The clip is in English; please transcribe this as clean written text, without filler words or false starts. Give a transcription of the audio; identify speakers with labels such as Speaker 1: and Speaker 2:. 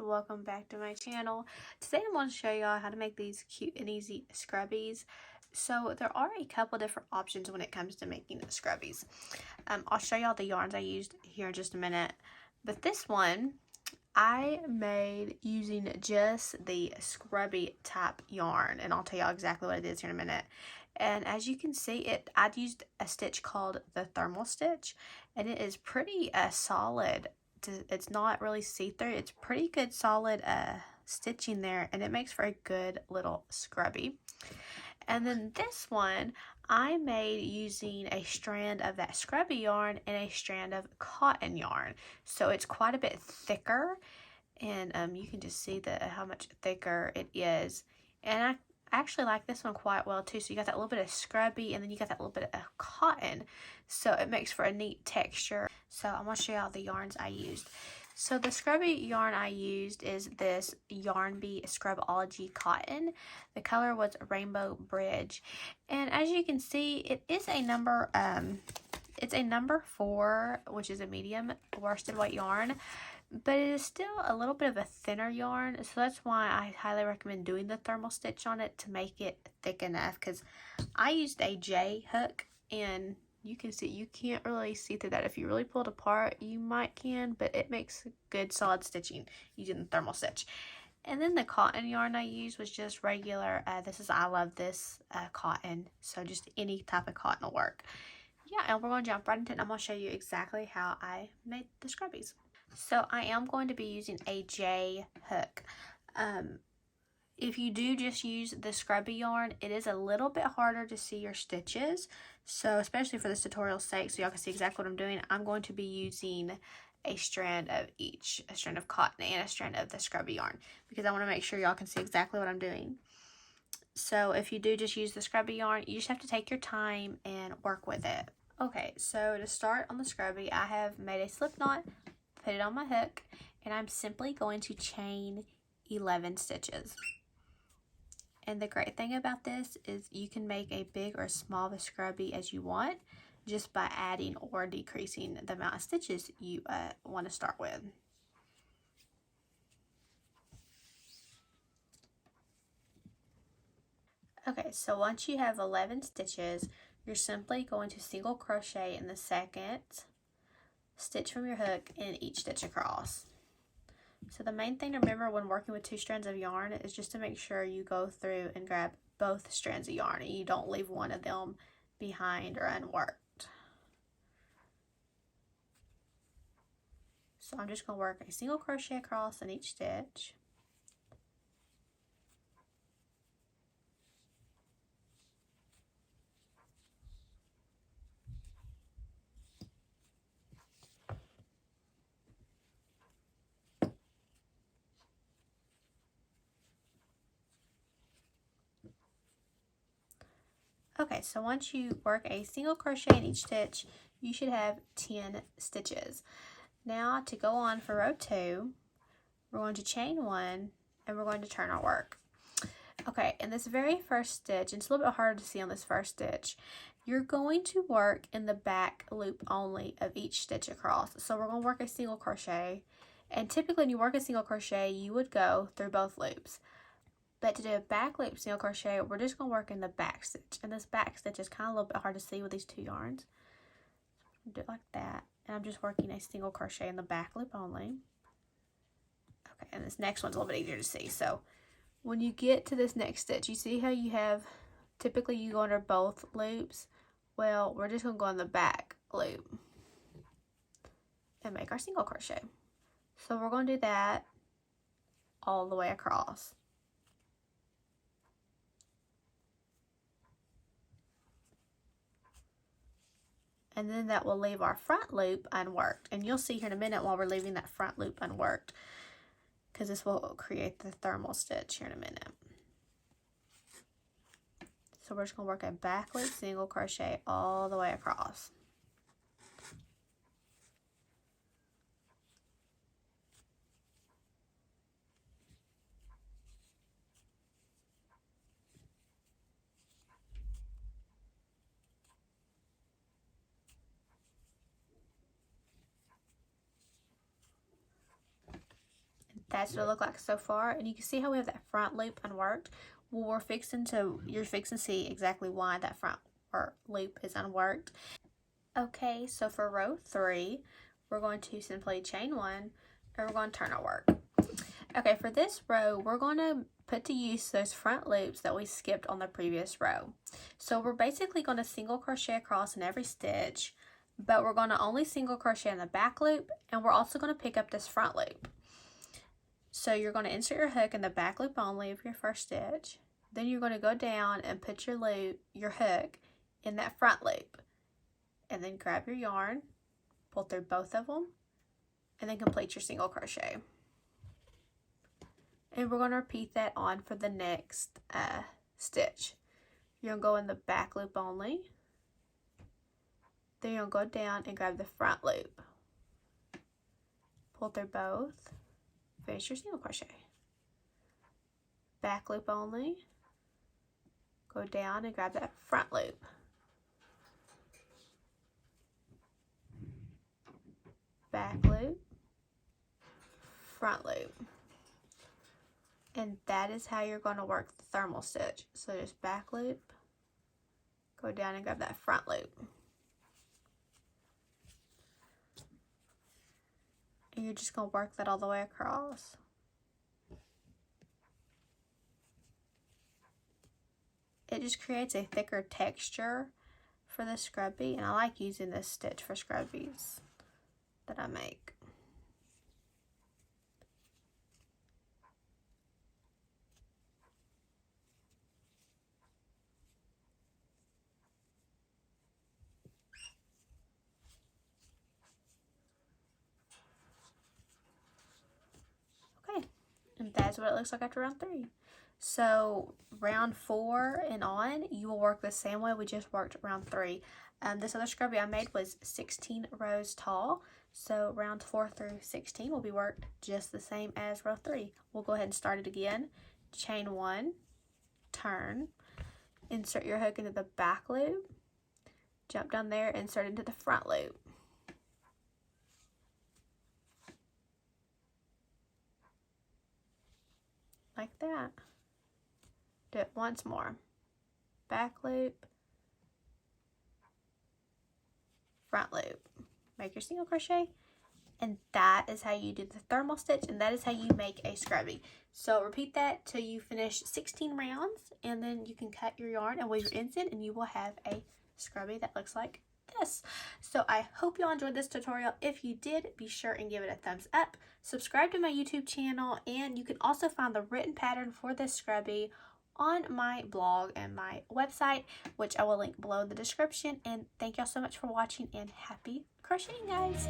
Speaker 1: welcome back to my channel. Today I'm going to show y'all how to make these cute and easy scrubbies. So there are a couple different options when it comes to making scrubbies. I'll show y'all the yarns I used here in just a minute, but this one I made using just the Scrubby type yarn, and I'll tell y'all exactly what it is here in a minute. And as you can see, I'd used a stitch called the thermal stitch, and it is pretty solid. It's not really see-through. It's pretty good solid stitching there, and it makes for a good little scrubby. And then this one I made using a strand of that Scrubby yarn and a strand of cotton yarn, so it's quite a bit thicker, and you can just see how much thicker it is. And I actually like this one quite well too. So you got that little bit of Scrubby, and then you got that little bit of cotton, so it makes for a neat texture. So I'm going to show y'all the yarns I used. So the Scrubby yarn I used is this Yarn Bee Scrubology cotton. The color was Rainbow Bridge, and as you can see, it is a number it's a number 4, which is a medium worsted weight yarn, but it is still a little bit of a thinner yarn, so that's why I highly recommend doing the thermal stitch on it to make it thick enough, because I used a J hook, and you can see, you can't really see through that. If you really pull it apart, you might can, but it makes good solid stitching using the thermal stitch. And then the cotton yarn I used was just regular, I love this cotton, so just any type of cotton will work. Yeah, and we're going to jump right into it, and I'm going to show you exactly how I made the scrubbies. So I am going to be using a J hook. If you do just use the Scrubby yarn, it is a little bit harder to see your stitches. So especially for this tutorial's sake, so y'all can see exactly what I'm doing, I'm going to be using a strand of each, a strand of cotton and a strand of the Scrubby yarn, because I want to make sure y'all can see exactly what I'm doing. So if you do just use the Scrubby yarn, you just have to take your time and work with it. Okay, so to start on the Scrubby, I have made a slip knot, put it on my hook, and I'm simply going to chain 11 stitches. And the great thing about this is you can make a big or small of a scrubby as you want, just by adding or decreasing the amount of stitches you want to start with. Okay, so once you have 11 stitches, you're simply going to single crochet in the second stitch from your hook in each stitch across. So the main thing to remember when working with 2 strands of yarn is just to make sure you go through and grab both strands of yarn and you don't leave one of them behind or unworked. So I'm just going to work a single crochet across in each stitch. Okay, so once you work a single crochet in each stitch, you should have 10 stitches. Now to go on for row 2, we're going to chain 1 and we're going to turn our work. Okay, in this very first stitch, and it's a little bit harder to see on this first stitch, you're going to work in the back loop only of each stitch across. So we're going to work a single crochet, and typically when you work a single crochet, you would go through both loops. But to do a back loop single crochet, we're just going to work in the back stitch. And this back stitch is kind of a little bit hard to see with these 2 yarns. So do it like that. And I'm just working a single crochet in the back loop only. Okay, and this next one's a little bit easier to see. So when you get to this next stitch, you see how you have, typically you go under both loops. Well, we're just going to go in the back loop and make our single crochet. So we're going to do that all the way across. And then that will leave our front loop unworked. And you'll see here in a minute while we're leaving that front loop unworked, because this will create the thermal stitch here in a minute. So we're just going to work a back loop single crochet all the way across. that's what it looked like so far. And you can see how we have that front loop unworked. Well, you're fixing to see exactly why that front loop is unworked. Okay, so for row 3, we're going to simply chain 1, and we're going to turn our work. Okay, for this row, we're going to put to use those front loops that we skipped on the previous row. So we're basically going to single crochet across in every stitch, but we're going to only single crochet in the back loop, and we're also going to pick up this front loop. So you're going to insert your hook in the back loop only of your first stitch. Then you're going to go down and put your hook in that front loop. And then grab your yarn, pull through both of them, and then complete your single crochet. And we're going to repeat that on for the next stitch. You're going to go in the back loop only. Then you're going to go down and grab the front loop. Pull through both. Finish your single crochet. Back loop only. Go down and grab that front loop. Back loop. Front loop. And that is how you're going to work the thermal stitch. So just back loop, go down and grab that front loop. And you're just going to work that all the way across. It just creates a thicker texture for the scrubby, and I like using this stitch for scrubbies that I make. Okay, and that's what it looks like after round 3. So round 4 and on, you will work the same way we just worked round 3. This other scrubby I made was 16 rows tall. So round 4 through 16 will be worked just the same as row 3. We'll go ahead and start it again. Chain 1, turn, insert your hook into the back loop, jump down there, insert into the front loop. Like that. Do it once more. Back loop, front loop. Make your single crochet, and that is how you do the thermal stitch, and that is how you make a scrubby. So repeat that till you finish 16 rounds, and then you can cut your yarn and weave your ends in, and you will have a scrubby that looks like this. So I hope you all enjoyed this tutorial. If you did, be sure and give it a thumbs up. Subscribe to my YouTube channel, and you can also find the written pattern for this scrubby on my blog and my website, which I will link below in the description. And thank y'all so much for watching, and happy crocheting, guys.